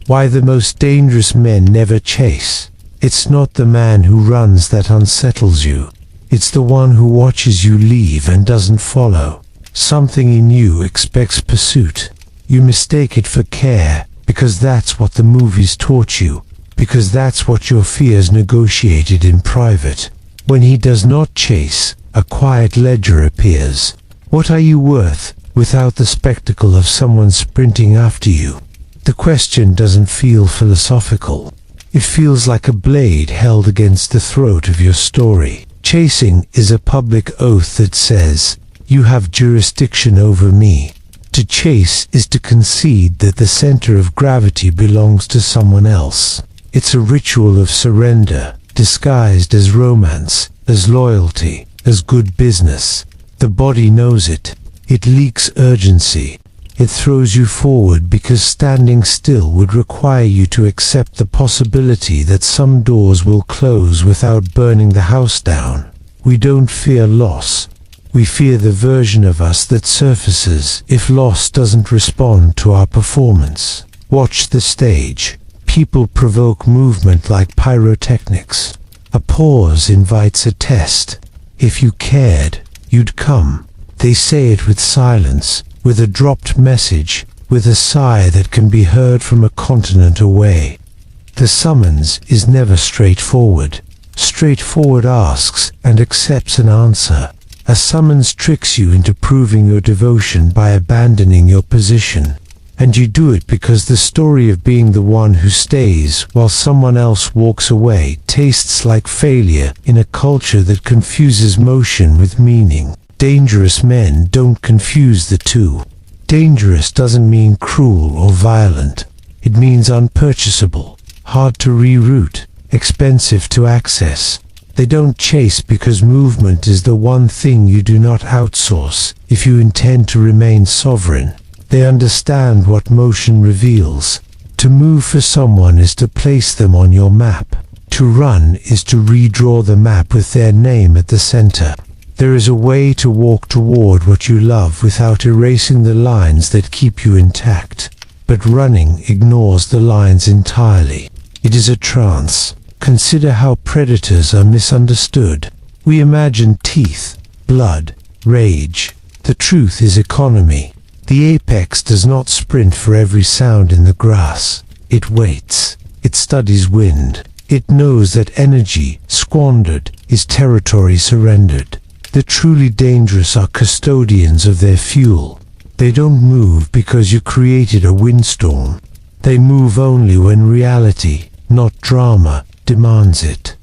Why the most dangerous men never chase. It's not the man who runs that unsettles you. It's the one who watches you leave and doesn't follow. Something in you expects pursuit. You mistake it for care, because that's what the movies taught you, because that's what your fears negotiated in private. When he does not chase, a quiet ledger appears. What are you worth, without the spectacle of someone sprinting after you? The question doesn't feel philosophical. It feels like a blade held against the throat of your story. Chasing is a public oath that says, "You have jurisdiction over me." To chase is to concede that the center of gravity belongs to someone else. It's a ritual of surrender, disguised as romance, as loyalty, as good business. The body knows it. It leaks urgency. It throws you forward because standing still would require you to accept the possibility that some doors will close without burning the house down. We don't fear loss. We fear the version of us that surfaces if loss doesn't respond to our performance. Watch the stage. People provoke movement like pyrotechnics. A pause invites a test. If you cared, you'd come. They say it with silence, with a dropped message, with a sigh that can be heard from a continent away. The summons is never straightforward. Straightforward asks and accepts an answer. A summons tricks you into proving your devotion by abandoning your position. And you do it because the story of being the one who stays while someone else walks away tastes like failure in a culture that confuses motion with meaning. Dangerous men don't confuse the two. Dangerous doesn't mean cruel or violent. It means unpurchasable, hard to reroute, expensive to access. They don't chase because movement is the one thing you do not outsource if you intend to remain sovereign. They understand what motion reveals. To move for someone is to place them on your map. To run is to redraw the map with their name at the center. There is a way to walk toward what you love without erasing the lines that keep you intact. But running ignores the lines entirely. It is a trance. Consider how predators are misunderstood. We imagine teeth, blood, rage. The truth is economy. The apex does not sprint for every sound in the grass. It waits. It studies wind. It knows that energy, squandered, is territory surrendered. The truly dangerous are custodians of their fuel. They don't move because you created a windstorm. They move only when reality, not drama, demands it.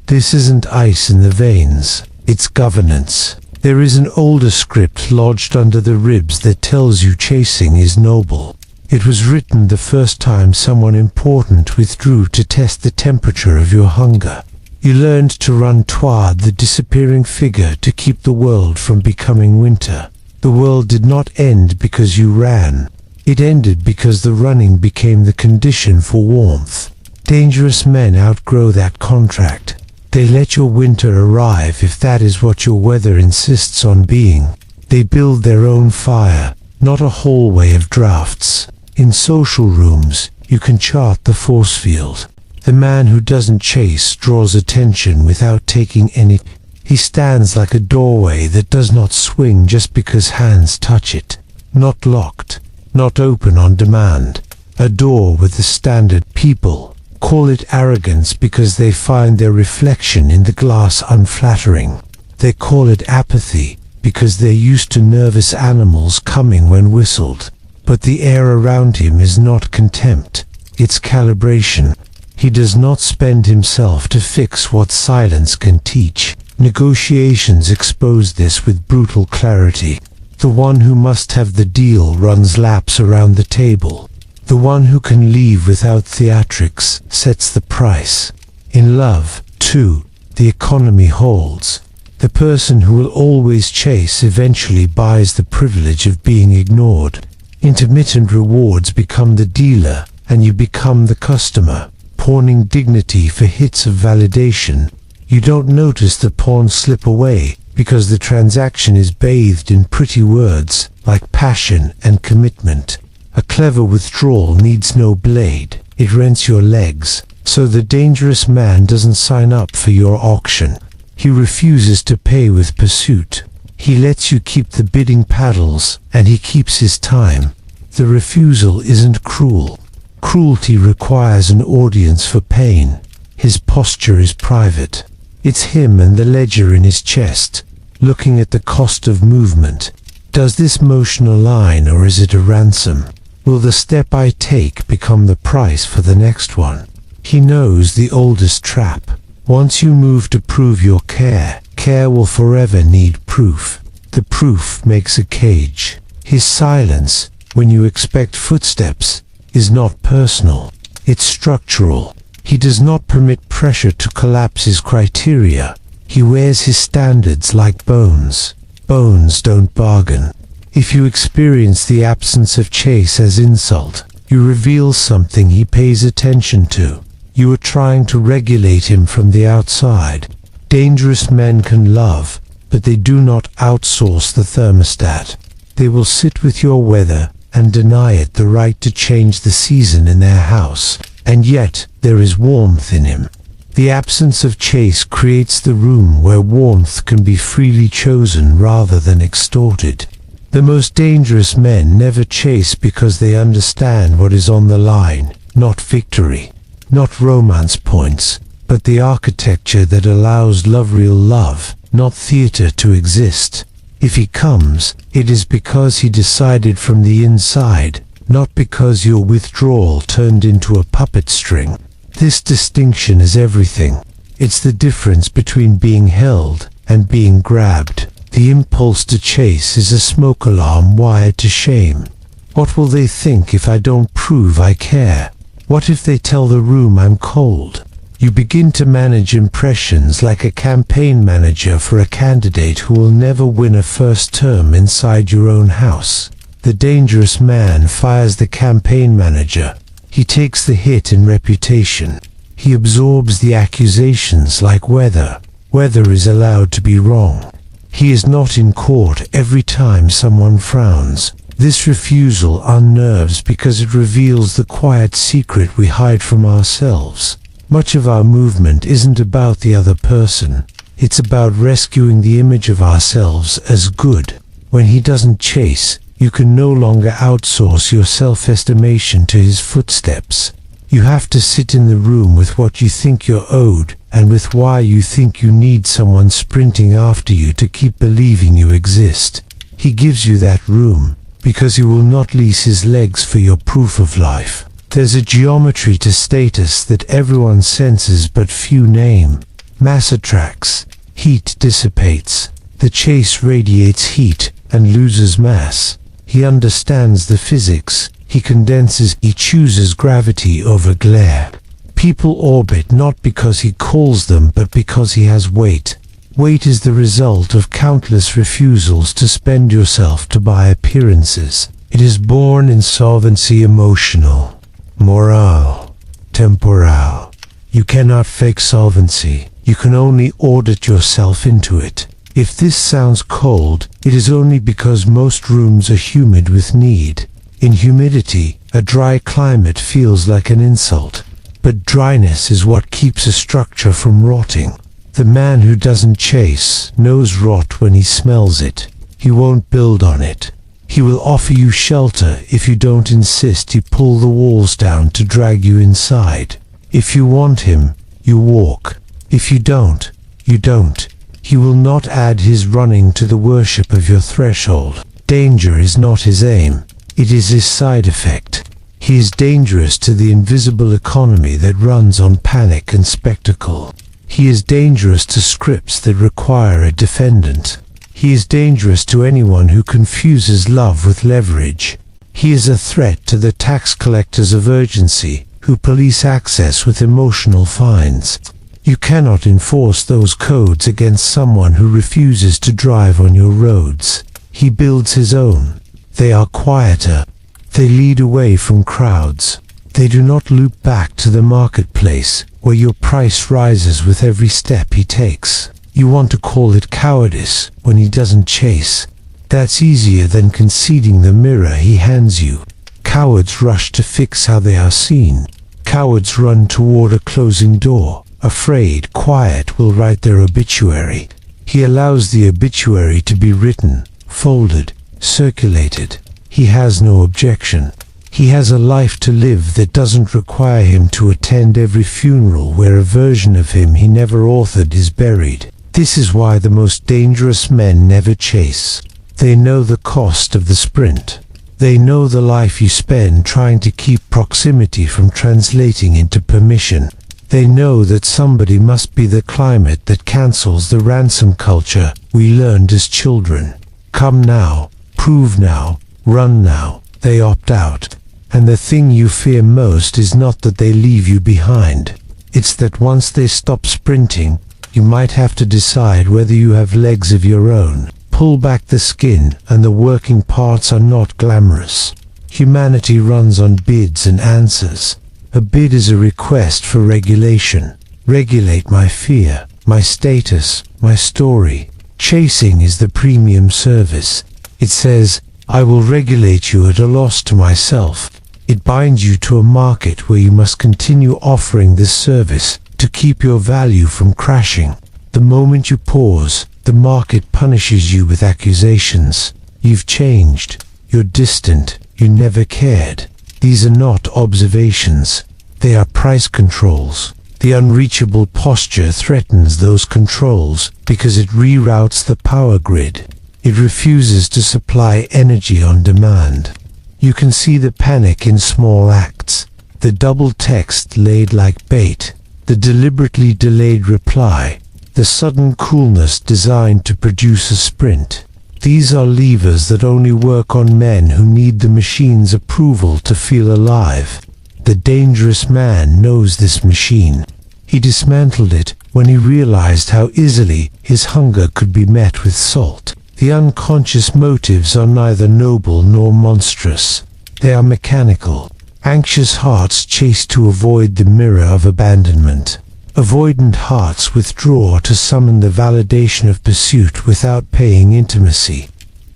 This isn't ice in the veins, it's governance. There is an older script lodged under the ribs that tells you chasing is noble. It was written the first time someone important withdrew to test the temperature of your hunger. You learned to run toward the disappearing figure to keep the world from becoming winter. The world did not end because you ran. It ended because the running became the condition for warmth. Dangerous men outgrow that contract. They let your winter arrive if that is what your weather insists on being. They build their own fire, not a hallway of drafts. In social rooms, you can chart the force field. The man who doesn't chase draws attention without taking any. He stands like a doorway that does not swing just because hands touch it. Not locked, not open on demand. A door with the standard people. Call it arrogance because they find their reflection in the glass unflattering. They call it apathy because they're used to nervous animals coming when whistled. But the air around him is not contempt, it's calibration. He does not spend himself to fix what silence can teach. Negotiations expose this with brutal clarity. The one who must have the deal runs laps around the table. The one who can leave without theatrics sets the price. In love, too, the economy holds. The person who will always chase eventually buys the privilege of being ignored. Intermittent rewards become the dealer, and you become the customer, pawning dignity for hits of validation. You don't notice the pawn slip away because the transaction is bathed in pretty words like passion and commitment. A clever withdrawal needs no blade. it rents your legs. So the dangerous man doesn't sign up for your auction. He refuses to pay with pursuit. He lets you keep the bidding paddles, and he keeps his time. The refusal isn't cruel. Cruelty requires an audience for pain. His posture is private. It's him and the ledger in his chest, looking at the cost of movement. Does this motion align, or is it a ransom? Will the step I take become the price for the next one? He knows the oldest trap. Once you move to prove your care, care will forever need proof. The proof makes a cage. His silence, when you expect footsteps, is not personal. It's structural. He does not permit pressure to collapse his criteria. He wears his standards like bones. Bones don't bargain. If you experience the absence of chase as insult, you reveal something he pays attention to. You are trying to regulate him from the outside. Dangerous men can love, but they do not outsource the thermostat. They will sit with your weather and deny it the right to change the season in their house. And yet, there is warmth in him. The absence of chase creates the room where warmth can be freely chosen rather than extorted. The most dangerous men never chase because they understand what is on the line, not victory. Not romance points, but the architecture that allows real love, not theater, to exist. If he comes, it is because he decided from the inside, not because your withdrawal turned into a puppet string. This distinction is everything. It's the difference between being held and being grabbed. The impulse to chase is a smoke alarm wired to shame. What will they think if I don't prove I care? What if they tell the room I'm cold? You begin to manage impressions like a campaign manager for a candidate who will never win a first term inside your own house. The dangerous man fires the campaign manager. He takes the hit in reputation. He absorbs the accusations like weather. Weather is allowed to be wrong. He is not in court every time someone frowns. This refusal unnerves because it reveals the quiet secret we hide from ourselves. Much of our movement isn't about the other person. It's about rescuing the image of ourselves as good. When he doesn't chase, you can no longer outsource your self-estimation to his footsteps. You have to sit in the room with what you think you're owed, and with why you think you need someone sprinting after you to keep believing you exist. He gives you that room because he will not lease his legs for your proof of life. There's a geometry to status that everyone senses but few name. Mass attracts, heat dissipates. The chase radiates heat and loses mass. He understands the physics. He condenses. He chooses gravity over glare. People orbit not because he calls them but because he has weight. Weight is the result of countless refusals to spend yourself to buy appearances. It is born in solvency, emotional, morale, temporal. You cannot fake solvency. You can only audit yourself into it. If this sounds cold, it is only because most rooms are humid with need. In humidity, a dry climate feels like an insult. But dryness is what keeps a structure from rotting. The man who doesn't chase knows rot when he smells it. He won't build on it. He will offer you shelter if you don't insist he pull the walls down to drag you inside. If you want him, you walk. If you don't, you don't. He will not add his running to the worship of your threshold. Danger is not his aim. It is his side effect. He is dangerous to the invisible economy that runs on panic and spectacle. He is dangerous to scripts that require a defendant. He is dangerous to anyone who confuses love with leverage. He is a threat to the tax collectors of urgency who police access with emotional fines. You cannot enforce those codes against someone who refuses to drive on your roads. He builds his own. They are quieter. They lead away from crowds. They do not loop back to the marketplace, where your price rises with every step he takes. You want to call it cowardice when he doesn't chase. That's easier than conceding the mirror he hands you. Cowards rush to fix how they are seen. Cowards run toward a closing door. Afraid, quiet will write their obituary. He allows the obituary to be written, folded, circulated. He has no objection. He has a life to live that doesn't require him to attend every funeral where a version of him he never authored is buried. This is why the most dangerous men never chase. They know the cost of the sprint. They know the life you spend trying to keep proximity from translating into permission. They know that somebody must be the climate that cancels the ransom culture we learned as children. Come now, prove now, run now. They opt out. And the thing you fear most is not that they leave you behind. It's that once they stop sprinting, you might have to decide whether you have legs of your own. Pull back the skin, and the working parts are not glamorous. Humanity runs on bids and answers. A bid is a request for regulation. Regulate my fear, my status, my story. Chasing is the premium service. It says, I will regulate you at a loss to myself. It binds you to a market where you must continue offering this service to keep your value from crashing. The moment you pause, the market punishes you with accusations. You've changed. You're distant. You never cared. These are not observations. They are price controls. The unreachable posture threatens those controls because it reroutes the power grid. It refuses to supply energy on demand. You can see the panic in small acts. The double text laid like bait. The deliberately delayed reply. The sudden coolness designed to produce a sprint. These are levers that only work on men who need the machine's approval to feel alive. The dangerous man knows this machine. He dismantled it when he realized how easily his hunger could be met with salt. The unconscious motives are neither noble nor monstrous. They are mechanical. Anxious hearts chase to avoid the mirror of abandonment. Avoidant hearts withdraw to summon the validation of pursuit without paying intimacy.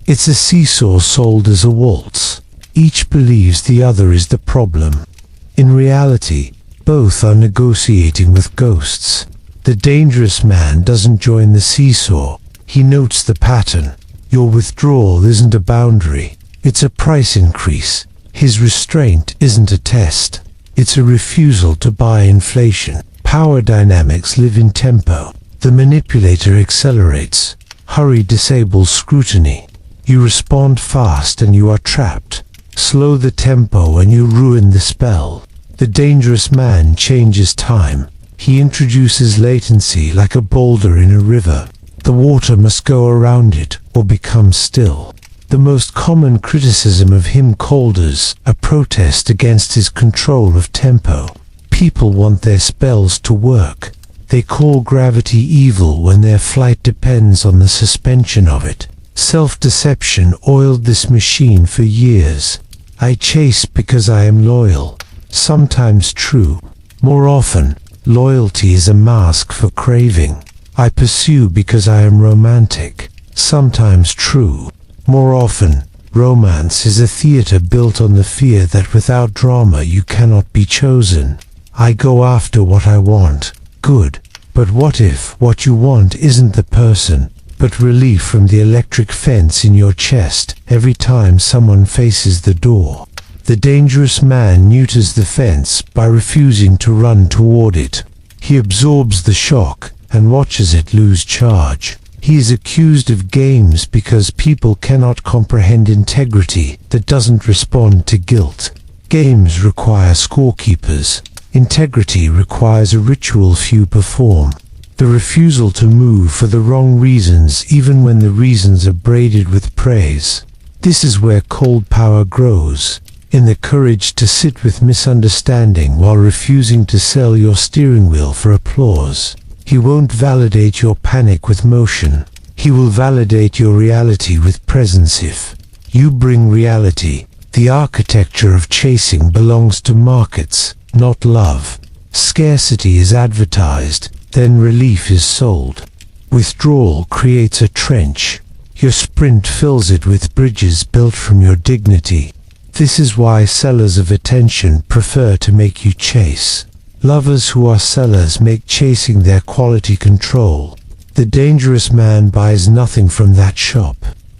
It's a seesaw sold as a waltz. Each believes the other is the problem. In reality, both are negotiating with ghosts. The dangerous man doesn't join the seesaw. He notes the pattern. Your withdrawal isn't a boundary. It's a price increase. His restraint isn't a test. It's a refusal to buy inflation. Power dynamics live in tempo. The manipulator accelerates. Hurry disables scrutiny. You respond fast and you are trapped. Slow the tempo and you ruin the spell. The dangerous man changes time. He introduces latency like a boulder in a river. The water must go around it or become still. The most common criticism of him colders, a protest against his control of tempo. People want their spells to work. They call gravity evil when their flight depends on the suspension of it. Self-deception oiled this machine for years. I chase because I am loyal. Sometimes true. More often, loyalty is a mask for craving. I pursue because I am romantic. Sometimes true. More often, romance is a theater built on the fear that without drama you cannot be chosen. I go after what I want. Good. But what if what you want isn't the person, but relief from the electric fence in your chest every time someone faces the door? The dangerous man neuters the fence by refusing to run toward it. He absorbs the shock and watches it lose charge. He is accused of games because people cannot comprehend integrity that doesn't respond to guilt. Games require scorekeepers. Integrity requires a ritual few perform. The refusal to move for the wrong reasons even when the reasons are braided with praise. This is where cold power grows, in the courage to sit with misunderstanding while refusing to sell your steering wheel for applause. He won't validate your panic with motion. He will validate your reality with presence. If you bring reality, the architecture of chasing belongs to markets, not love. Scarcity is advertised, then relief is sold. Withdrawal creates a trench. Your sprint fills it with bridges built from your dignity. This is why sellers of attention prefer to make you chase. Lovers who are sellers make chasing their quality control. The dangerous man buys nothing from that shop.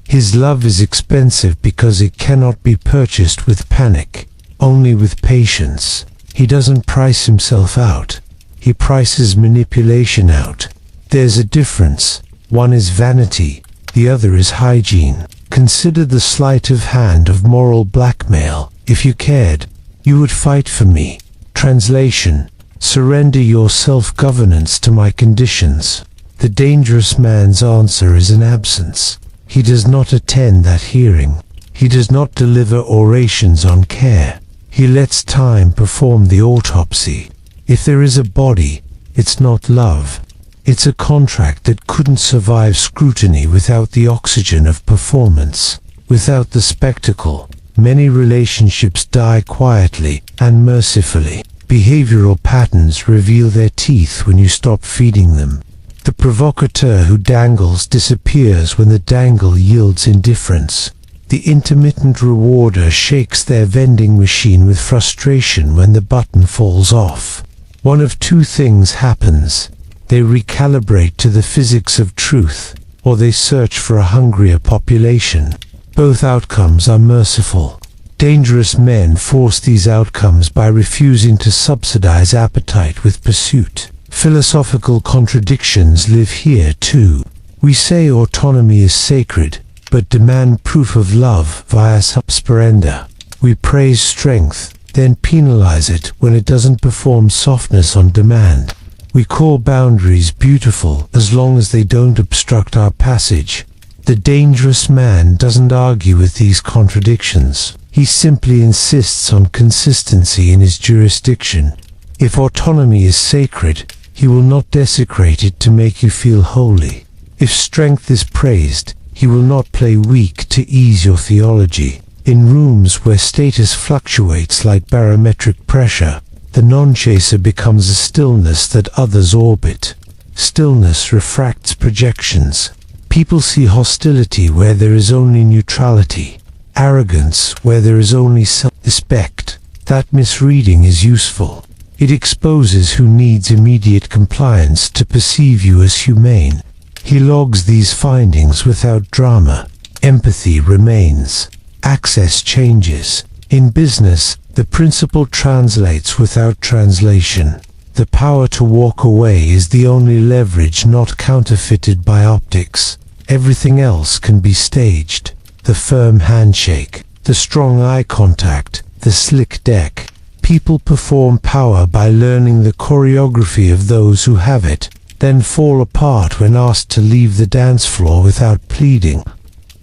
His love is expensive because it cannot be purchased with panic, only with patience. He doesn't price himself out. He prices manipulation out. There's a difference. One is vanity, the other is hygiene. Consider the sleight of hand of moral blackmail. If you cared, you would fight for me. Translation: surrender your self-governance to my conditions. The dangerous man's answer is an absence. He does not attend that hearing. He does not deliver orations on care. He lets time perform the autopsy. If there is a body, it's not love. It's a contract that couldn't survive scrutiny without the oxygen of performance. Without the spectacle, many relationships die quietly and mercifully. Behavioral patterns reveal their teeth when you stop feeding them. The provocateur who dangles disappears when the dangle yields indifference. The intermittent rewarder shakes their vending machine with frustration when the button falls off. One of two things happens. They recalibrate to the physics of truth, or they search for a hungrier population. Both outcomes are merciful. Dangerous men force these outcomes by refusing to subsidize appetite with pursuit. Philosophical contradictions live here too. We say autonomy is sacred, but demand proof of love via subsperenda. We praise strength, then penalize it when it doesn't perform softness on demand. We call boundaries beautiful as long as they don't obstruct our passage. The dangerous man doesn't argue with these contradictions. He simply insists on consistency in his jurisdiction. If autonomy is sacred, he will not desecrate it to make you feel holy. If strength is praised, he will not play weak to ease your theology. In rooms where status fluctuates like barometric pressure, the non-chaser becomes a stillness that others orbit. Stillness refracts projections. People see hostility where there is only neutrality, arrogance where there is only self-respect. That misreading is useful. It exposes who needs immediate compliance to perceive you as humane. He logs these findings without drama. Empathy remains. Access changes. In business, the principle translates without translation. The power to walk away is the only leverage not counterfeited by optics. Everything else can be staged. The firm handshake, the strong eye contact, the slick deck. People perform power by learning the choreography of those who have it, then fall apart when asked to leave the dance floor without pleading.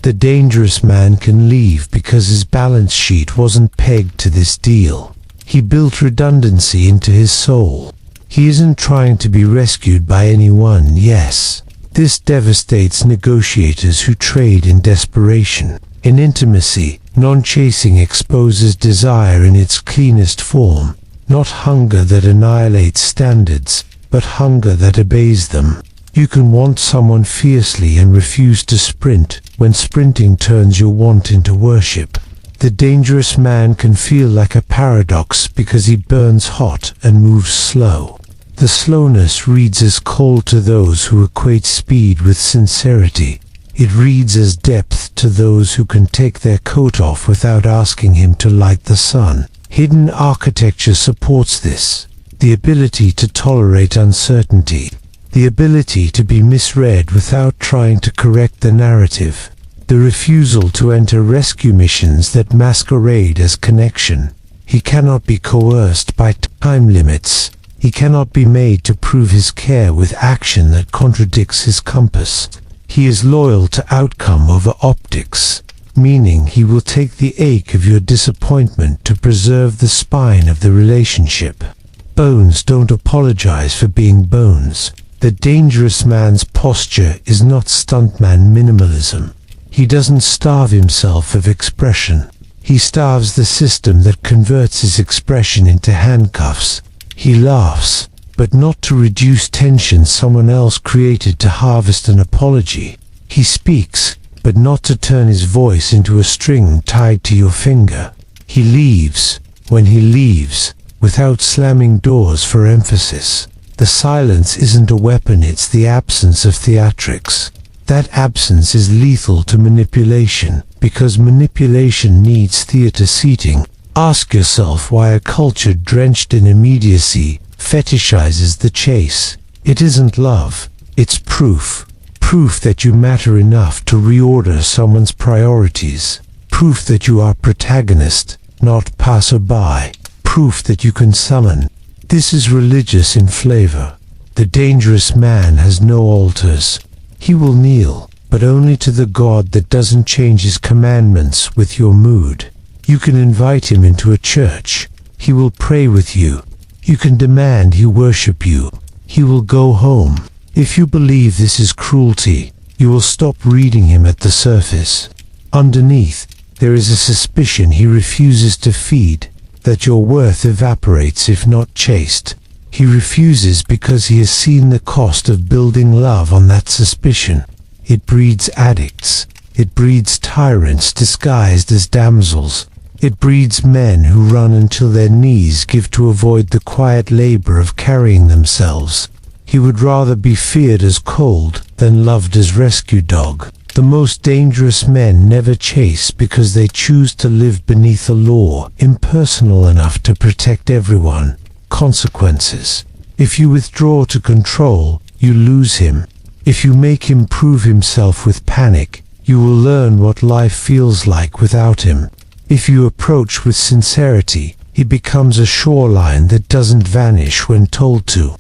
The dangerous man can leave because his balance sheet wasn't pegged to this deal. He built redundancy into his soul. He isn't trying to be rescued by anyone, yes. This devastates negotiators who trade in desperation. In intimacy, non-chasing exposes desire in its cleanest form, not hunger that annihilates standards, but hunger that obeys them. You can want someone fiercely and refuse to sprint when sprinting turns your want into worship. The dangerous man can feel like a paradox because he burns hot and moves slow. The slowness reads as cold to those who equate speed with sincerity. It reads as depth to those who can take their coat off without asking him to light the sun. Hidden architecture supports this. The ability to tolerate uncertainty. The ability to be misread without trying to correct the narrative. The refusal to enter rescue missions that masquerade as connection. He cannot be coerced by time limits. He cannot be made to prove his care with action that contradicts his compass. He is loyal to outcome over optics, meaning he will take the ache of your disappointment to preserve the spine of the relationship. Bones don't apologize for being bones. The dangerous man's posture is not stuntman minimalism. He doesn't starve himself of expression. He starves the system that converts his expression into handcuffs. He laughs, but not to reduce tension someone else created to harvest an apology. He speaks, but not to turn his voice into a string tied to your finger. He leaves, when he leaves, without slamming doors for emphasis. The silence isn't a weapon, it's the absence of theatrics. That absence is lethal to manipulation, because manipulation needs theater seating. Ask yourself why a culture drenched in immediacy fetishizes the chase. It isn't love, it's proof. Proof that you matter enough to reorder someone's priorities. Proof that you are protagonist, not passerby. Proof that you can summon. This is religious in flavor. The dangerous man has no altars. He will kneel, but only to the God that doesn't change his commandments with your mood. You can invite him into a church. He will pray with you. You can demand he worship you. He will go home. If you believe this is cruelty, you will stop reading him at the surface. Underneath, there is a suspicion he refuses to feed, that your worth evaporates if not chased. He refuses because he has seen the cost of building love on that suspicion. It breeds addicts. It breeds tyrants disguised as damsels. It breeds men who run until their knees give to avoid the quiet labor of carrying themselves. He would rather be feared as cold than loved as rescue dog. The most dangerous men never chase because they choose to live beneath a law impersonal enough to protect everyone. Consequences. If you withdraw to control, you lose him. If you make him prove himself with panic, you will learn what life feels like without him. If you approach with sincerity, he becomes a shoreline that doesn't vanish when told to.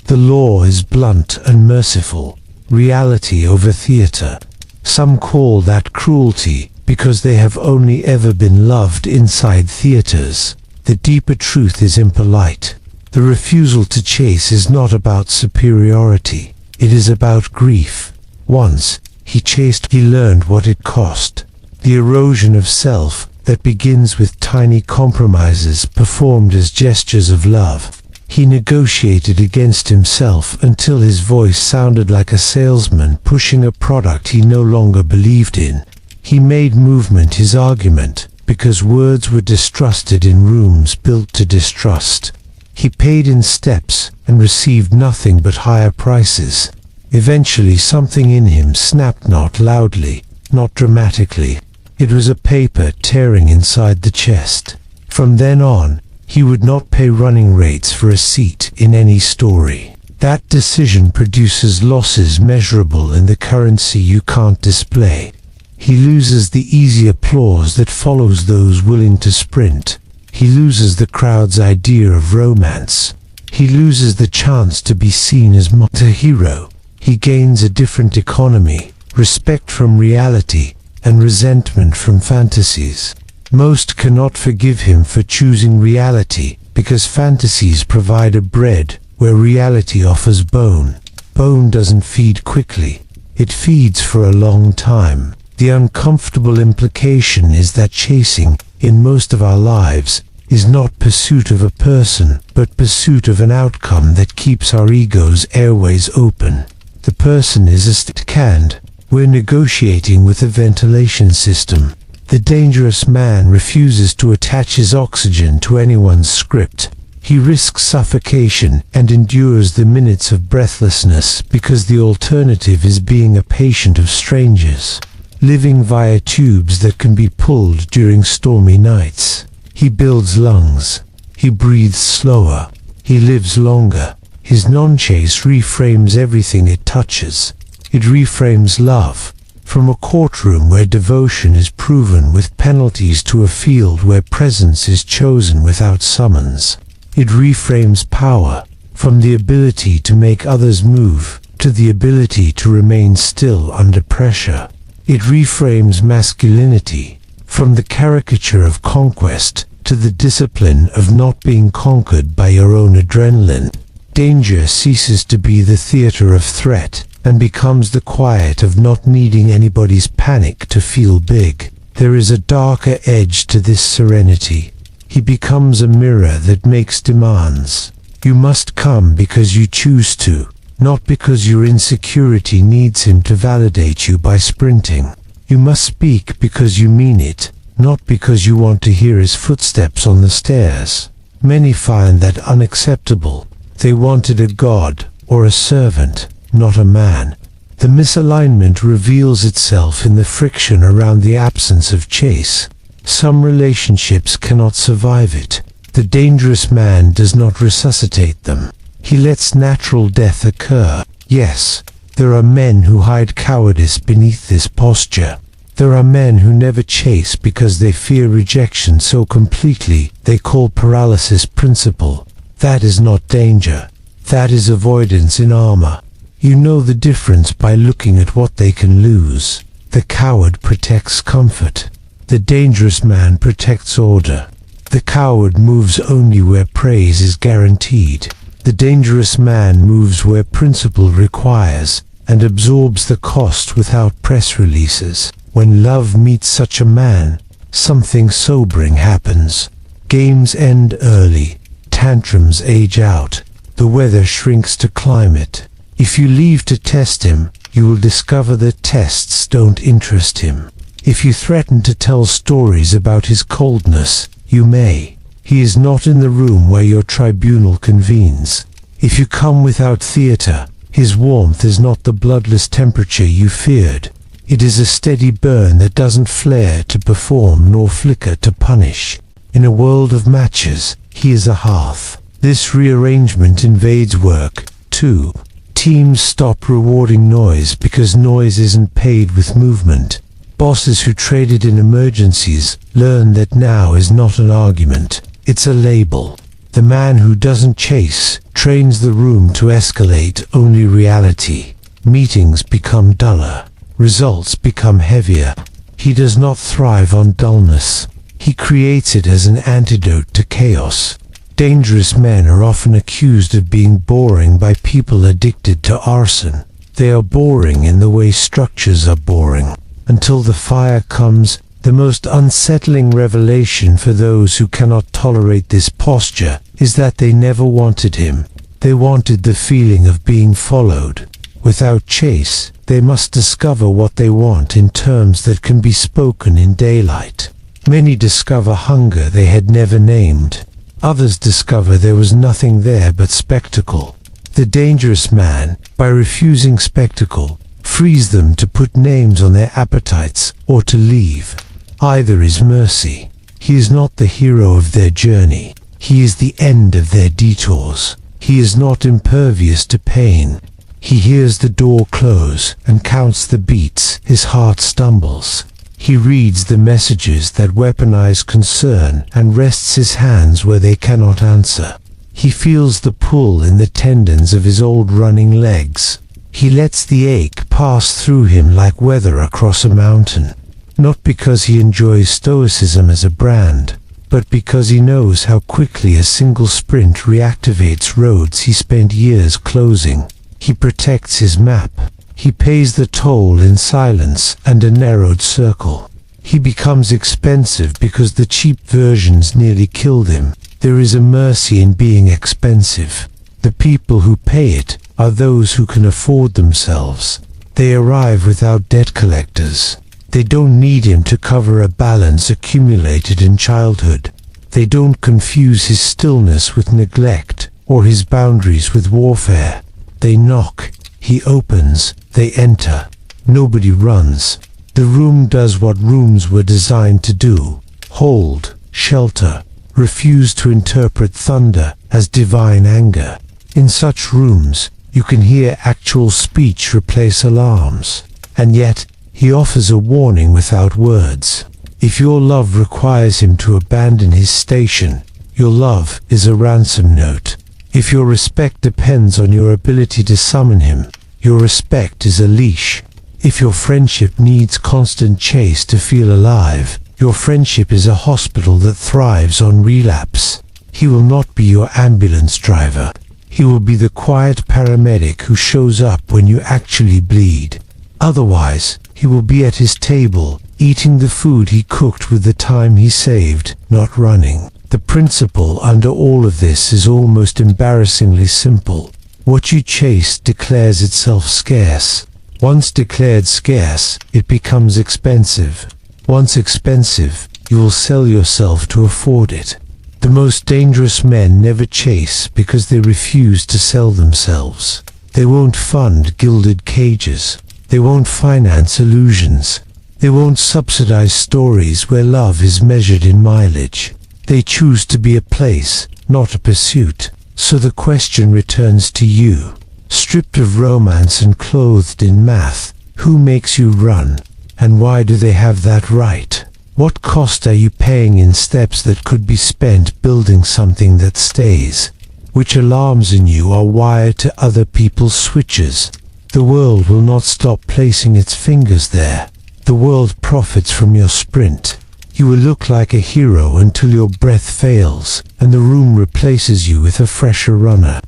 The law is blunt and merciful. Reality over theater. Some call that cruelty because they have only ever been loved inside theaters. The deeper truth is impolite. The refusal to chase is not about superiority. It is about grief. Once he chased, he learned what it cost. The erosion of self that begins with tiny compromises performed as gestures of love. He negotiated against himself until his voice sounded like a salesman pushing a product he no longer believed in. He made movement his argument because words were distrusted in rooms built to distrust. He paid in steps and received nothing but higher prices. Eventually something in him snapped, not loudly, not dramatically. It was a paper tearing inside the chest. From then on, he would not pay running rates for a seat in any story. That decision produces losses measurable in the currency you can't display. He loses the easy applause that follows those willing to sprint. He loses the crowd's idea of romance. He loses the chance to be seen as a hero. He gains a different economy, respect from reality, and resentment from fantasies. Most cannot forgive him for choosing reality, because fantasies provide a bread where reality offers bone. Bone doesn't feed quickly. It feeds for a long time. The uncomfortable implication is that chasing, in most of our lives, is not pursuit of a person, but pursuit of an outcome that keeps our ego's airways open. The person is a canned. We're negotiating with a ventilation system. The dangerous man refuses to attach his oxygen to anyone's script. He risks suffocation and endures the minutes of breathlessness because the alternative is being a patient of strangers, living via tubes that can be pulled during stormy nights. He builds lungs. He breathes slower. He lives longer. His non-chase reframes everything it touches. It reframes love. From a courtroom where devotion is proven with penalties to a field where presence is chosen without summons. It reframes power, from the ability to make others move, to the ability to remain still under pressure. It reframes masculinity, from the caricature of conquest, to the discipline of not being conquered by your own adrenaline. Danger ceases to be the theater of threat, and becomes the quiet of not needing anybody's panic to feel big. There is a darker edge to this serenity. He becomes a mirror that makes demands. You must come because you choose to, not because your insecurity needs him to validate you by sprinting. You must speak because you mean it, not because you want to hear his footsteps on the stairs. Many find that unacceptable. They wanted a god or a servant, not a man. The misalignment reveals itself in the friction around the absence of chase. Some relationships cannot survive it. The dangerous man does not resuscitate them. He lets natural death occur. Yes, there are men who hide cowardice beneath this posture. There are men who never chase because they fear rejection so completely they call paralysis principle. That is not danger. That is avoidance in armor. You know the difference by looking at what they can lose. The coward protects comfort. The dangerous man protects order. The coward moves only where praise is guaranteed. The dangerous man moves where principle requires and absorbs the cost without press releases. When love meets such a man, something sobering happens. Games end early. Tantrums age out. The weather shrinks to climate. If you leave to test him, you will discover that tests don't interest him. If you threaten to tell stories about his coldness, you may. He is not in the room where your tribunal convenes. If you come without theater, his warmth is not the bloodless temperature you feared. It is a steady burn that doesn't flare to perform nor flicker to punish. In a world of matches, he is a hearth. This rearrangement invades work, too. Teams stop rewarding noise because noise isn't paid with movement. Bosses who traded in emergencies learn that now is not an argument, it's a label. The man who doesn't chase trains the room to escalate only reality. Meetings become duller. Results become heavier. He does not thrive on dullness. He creates it as an antidote to chaos. Dangerous men are often accused of being boring by people addicted to arson. They are boring in the way structures are boring. Until the fire comes, the most unsettling revelation for those who cannot tolerate this posture is that they never wanted him. They wanted the feeling of being followed. Without chase, they must discover what they want in terms that can be spoken in daylight. Many discover hunger they had never named. Others discover there was nothing there but spectacle. The dangerous man, by refusing spectacle, frees them to put names on their appetites or to leave. Either is mercy. He is not the hero of their journey. He is the end of their detours. He is not impervious to pain. He hears the door close and counts the beats. His heart stumbles. He reads the messages that weaponize concern and rests his hands where they cannot answer. He feels the pull in the tendons of his old running legs. He lets the ache pass through him like weather across a mountain. Not because he enjoys stoicism as a brand, but because he knows how quickly a single sprint reactivates roads he spent years closing. He protects his map. He pays the toll in silence and a narrowed circle. He becomes expensive because the cheap versions nearly killed him. There is a mercy in being expensive. The people who pay it are those who can afford themselves. They arrive without debt collectors. They don't need him to cover a balance accumulated in childhood. They don't confuse his stillness with neglect or his boundaries with warfare. They knock, he opens, they enter. Nobody runs. The room does what rooms were designed to do: hold, shelter, refuse to interpret thunder as divine anger. In such rooms, you can hear actual speech replace alarms. And yet, he offers a warning without words. If your love requires him to abandon his station, your love is a ransom note. If your respect depends on your ability to summon him, your respect is a leash. If your friendship needs constant chase to feel alive, your friendship is a hospital that thrives on relapse. He will not be your ambulance driver. He will be the quiet paramedic who shows up when you actually bleed. Otherwise, he will be at his table, eating the food he cooked with the time he saved, not running. The principle under all of this is almost embarrassingly simple. What you chase declares itself scarce. Once declared scarce, it becomes expensive. Once expensive, you will sell yourself to afford it. The most dangerous men never chase because they refuse to sell themselves. They won't fund gilded cages. They won't finance illusions. They won't subsidize stories where love is measured in mileage. They choose to be a place, not a pursuit. So the question returns to you. Stripped of romance and clothed in math, who makes you run? And why do they have that right? What cost are you paying in steps that could be spent building something that stays? Which alarms in you are wired to other people's switches? The world will not stop placing its fingers there. The world profits from your sprint. You will look like a hero until your breath fails, and the room replaces you with a fresher runner.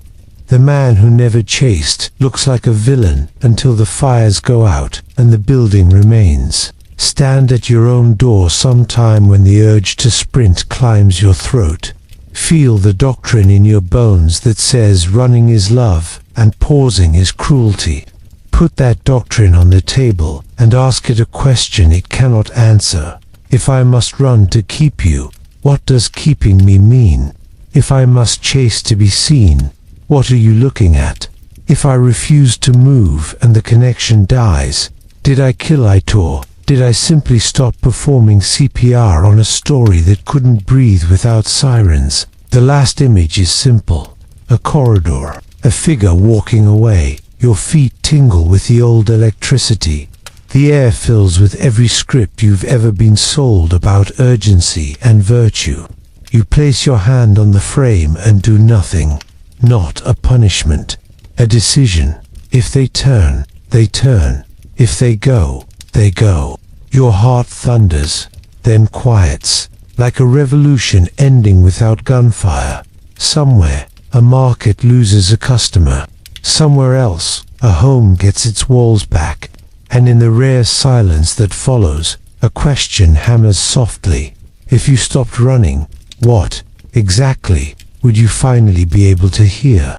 The man who never chased looks like a villain until the fires go out and the building remains. Stand at your own door sometime when the urge to sprint climbs your throat. Feel the doctrine in your bones that says running is love and pausing is cruelty. Put that doctrine on the table and ask it a question it cannot answer. If I must run to keep you, what does keeping me mean? If I must chase to be seen, what are you looking at? If I refuse to move and the connection dies, did I kill Aitor? Did I simply stop performing CPR on a story that couldn't breathe without sirens? The last image is simple. A corridor, a figure walking away. Your feet tingle with the old electricity. The air fills with every script you've ever been sold about urgency and virtue. You place your hand on the frame and do nothing. Not a punishment. A decision. If they turn, they turn. If they go, they go. Your heart thunders, then quiets, like a revolution ending without gunfire. Somewhere, a market loses a customer. Somewhere else, a home gets its walls back. And in the rare silence that follows, a question hammers softly. If you stopped running, what, exactly, would you finally be able to hear?